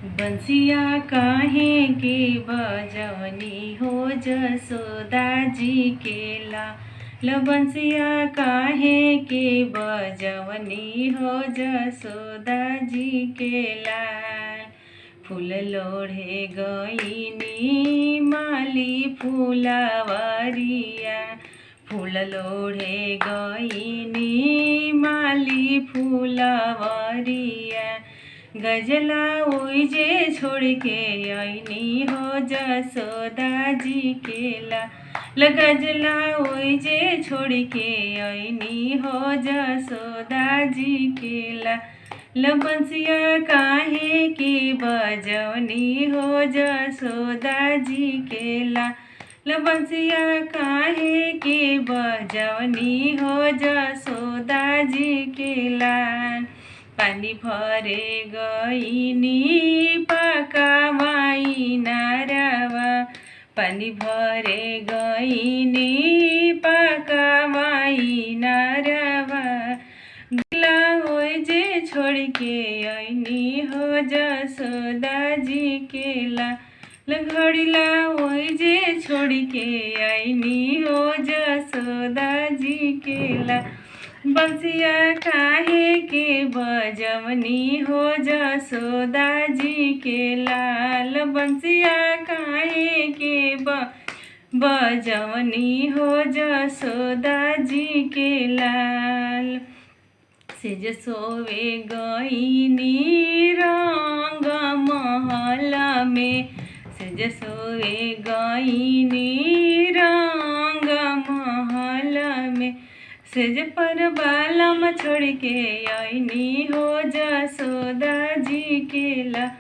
बंसिया काहे के बजवनी हो जसोदा जी के लाल। बंसिया काहे के बजवनी हो जसोदा जी के लाल। फूल लोढ़े गईनी माली फूलवरिया। फूल लोढ़े गईनी माली फूलवरिया। गजला ओइजे छोड़ के आईनी हो जसोदा जी के लाल। गजला ओइजे छोड़ के आईनी हो जसोदा जी के लाल। बंसिया काहे के बजवनी हो जसोदा जी के लाल। बंसिया काहे के बजवनी हो जसोदा जी के लाल। पानी भरे गईनी पकावाई नारवा। पानी भरे गईनी पकावाई नारवा। गला ओइजे छोड़ के आईनी हो जसोदा जी के लाल। घड़ीला ओइजे छोड़ के आईनी हो जसोदा जी के लाल। बंसिया काहे के बजवनी हो जसोदा जी के लाल। बंसिया काहे के बजवनी हो जसोदा जी के लाल। सेज सोवे गईनी रंग महल में। सेज सोवे गईनी रंग महल में। सेज पर बालम छोड़ के आईनी हो जसोदा जी के लाल।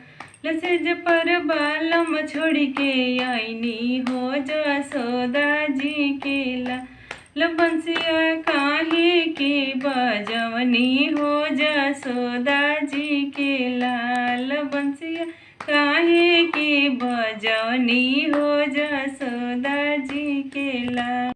सेज पर बालम छोड़ के आईनी हो जसोदा जी के लाल। बंसिया काहे के बजवनी हो जसोदा जी के लाल। बंसिया काहे के बजवनी हो जसोदा जी के लाल।